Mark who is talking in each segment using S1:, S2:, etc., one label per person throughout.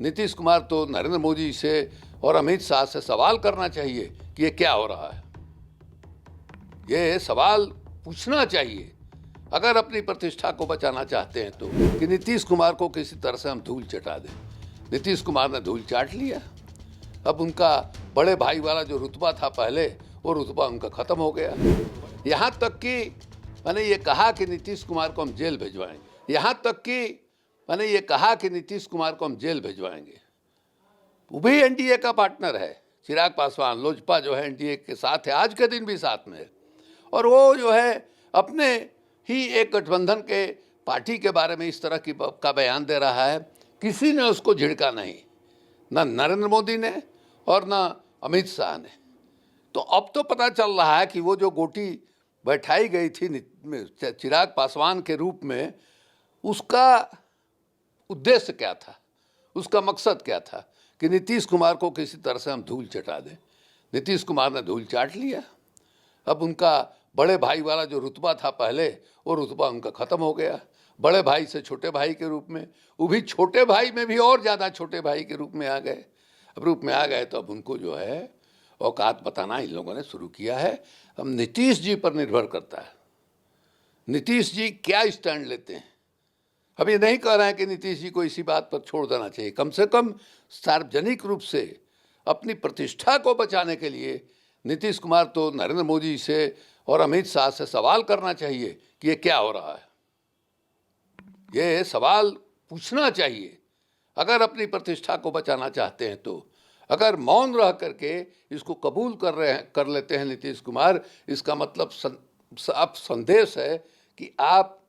S1: नीतीश कुमार तो नरेंद्र मोदी से और अमित शाह से सवाल करना चाहिए कि ये क्या हो रहा है। ये सवाल पूछना चाहिए अगर अपनी प्रतिष्ठा को बचाना चाहते हैं तो, कि नीतीश कुमार को किसी तरह से हम धूल चटा दें। नीतीश कुमार ने धूल चाट लिया। अब उनका बड़े भाई वाला जो रुतबा था पहले, वो रुतबा उनका खत्म हो गया। यहाँ तक कि मैंने ये कहा कि नीतीश कुमार को हम जेल भिजवाएंगे। यहाँ तक कि मैंने ये कहा कि नीतीश कुमार को हम जेल भिजवाएंगे। वो भी एनडीए का पार्टनर है। चिराग पासवान, लोजपा जो है एनडीए के साथ है, आज के दिन भी साथ में है। और वो जो है अपने ही एक गठबंधन के पार्टी के बारे में इस तरह का बयान दे रहा है। किसी ने उसको झिड़का नहीं, ना नरेंद्र मोदी ने और ना अमित शाह ने। तो अब तो पता चल रहा है कि वो जो गोटी बैठाई गई थी चिराग पासवान के रूप में, उसका उद्देश्य क्या था, उसका मकसद क्या था कि नीतीश कुमार को किसी तरह से हम धूल चटा दें। नीतीश कुमार ने धूल चाट लिया। अब उनका बड़े भाई वाला जो रुतबा था पहले, वो रुतबा उनका खत्म हो गया। बड़े भाई से छोटे भाई के रूप में, वो भी छोटे भाई में भी और ज़्यादा छोटे भाई के रूप में आ गए। अब रूप में आ गए तो अब उनको जो है औकात बताना इन लोगों ने शुरू किया है। अब नीतीश जी पर निर्भर करता है, नीतीश जी क्या स्टैंड लेते हैं। अब ये नहीं कह रहे हैं कि नीतीश जी को इसी बात पर छोड़ देना चाहिए। कम से कम सार्वजनिक रूप से अपनी प्रतिष्ठा को बचाने के लिए नीतीश कुमार तो नरेंद्र मोदी से और अमित शाह से सवाल करना चाहिए कि ये क्या हो रहा है। ये सवाल पूछना चाहिए अगर अपनी प्रतिष्ठा को बचाना चाहते हैं तो। अगर मौन रह करके इसको कबूल कर लेते हैं नीतीश कुमार, इसका मतलब अब संदेश है कि आप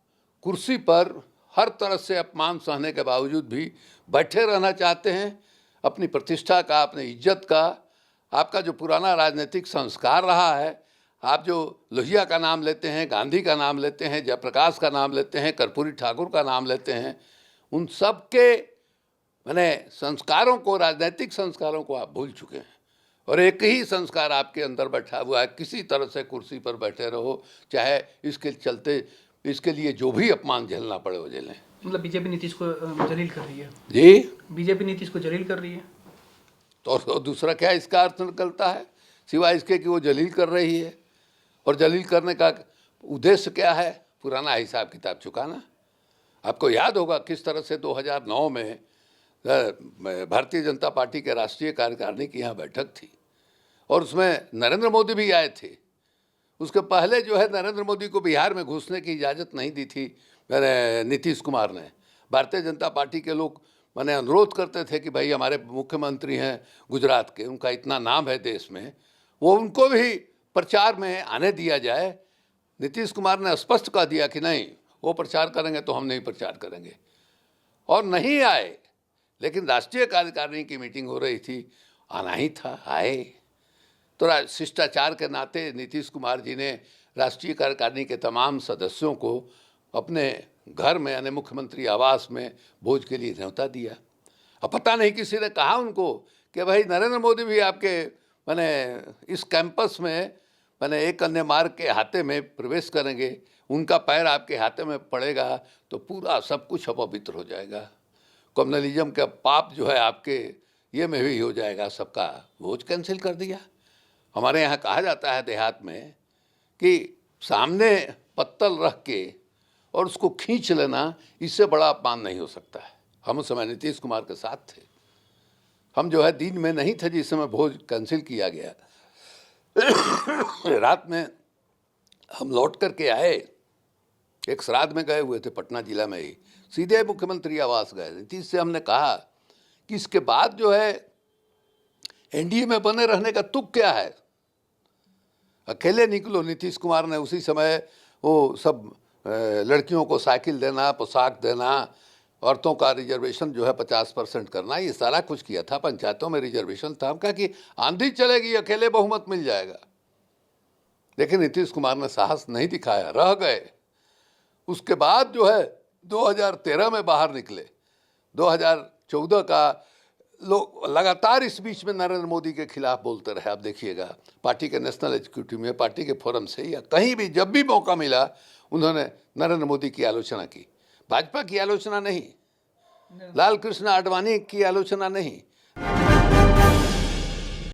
S1: कुर्सी पर हर तरह से अपमान सहने के बावजूद भी बैठे रहना चाहते हैं। अपनी प्रतिष्ठा का, अपनी इज्जत का, आपका जो पुराना राजनीतिक संस्कार रहा है, आप जो लोहिया का नाम लेते हैं, गांधी का नाम लेते हैं, जयप्रकाश का नाम लेते हैं, कर्पूरी ठाकुर का नाम लेते हैं, उन सब के संस्कारों को, राजनीतिक संस्कारों को आप भूल चुके हैं। और एक ही संस्कार आपके अंदर बैठा हुआ है, किसी तरह से कुर्सी पर बैठे रहो, चाहे इसके लिए जो भी अपमान झेलना पड़े वो झेलें।
S2: मतलब बीजेपी नीतीश को जलील कर रही है।
S1: जी,
S2: बीजेपी नीतीश को जलील कर रही है।
S1: तो दूसरा क्या इसका अर्थ निकलता है सिवाय इसके कि वो जलील कर रही है। और जलील करने का उद्देश्य क्या है? पुराना हिसाब किताब चुकाना। आपको याद होगा किस तरह से 2009 में भारतीय जनता पार्टी के राष्ट्रीय कार्यकारिणी की यहाँ बैठक थी और उसमें नरेंद्र मोदी भी आए थे। उसके पहले जो है नरेंद्र मोदी को बिहार में घुसने की इजाज़त नहीं दी थी नीतीश कुमार ने। भारतीय जनता पार्टी के लोग अनुरोध करते थे कि भाई हमारे मुख्यमंत्री हैं गुजरात के, उनका इतना नाम है देश में, वो उनको भी प्रचार में आने दिया जाए। नीतीश कुमार ने स्पष्ट कह दिया कि नहीं, वो प्रचार करेंगे तो हम नहीं प्रचार करेंगे, और नहीं आए। लेकिन राष्ट्रीय कार्यकारिणी की मीटिंग हो रही थी, आना ही था, आए। तो शिष्टाचार के नाते नीतीश कुमार जी ने राष्ट्रीय कार्यकारिणी के तमाम सदस्यों को अपने घर में यानी मुख्यमंत्री आवास में भोज के लिए न्योता दिया। अब पता नहीं किसी ने कहा उनको कि भाई नरेंद्र मोदी भी आपके इस कैंपस में एक अन्य मार्ग के हाथे में प्रवेश करेंगे, उनका पैर आपके हाथे में पड़ेगा तो पूरा सब कुछ अपवित्र हो जाएगा। कम्युनलिज्म का पाप जो है आपके ये में भी हो जाएगा। सबका भोज कैंसिल कर दिया। हमारे यहाँ कहा जाता है देहात में कि सामने पत्तल रख के और उसको खींच लेना, इससे बड़ा अपमान नहीं हो सकता है। हम उस समय नीतीश कुमार के साथ थे। हम जो है दिन में नहीं थे जिस समय भोज कैंसिल किया गया। रात में हम लौट करके आए, एक श्राद्ध में गए हुए थे पटना जिला में ही, सीधे मुख्यमंत्री आवास गए। नीतीश से हमने कहा कि इसके बाद जो है एनडीए में बने रहने का तुक क्या है, अकेले निकलो। नीतीश कुमार ने उसी समय वो सब लड़कियों को साइकिल देना, पोशाक देना, औरतों का रिजर्वेशन जो है 50% करना, ये सारा कुछ किया था। पंचायतों में रिजर्वेशन था। हम कहा कि आंधी चलेगी, अकेले बहुमत मिल जाएगा। लेकिन नीतीश कुमार ने साहस नहीं दिखाया, रह गए। उसके बाद जो है 2013 में बाहर निकले। 2014 का लोग लगातार इस बीच में नरेंद्र मोदी के खिलाफ बोलते रहे। आप देखिएगा पार्टी के नेशनल एग्जीक्यूटिव में, पार्टी के फोरम से या कहीं भी जब भी मौका मिला उन्होंने नरेंद्र मोदी की आलोचना की, भाजपा की आलोचना नहीं। लाल कृष्ण आडवाणी की आलोचना नहीं।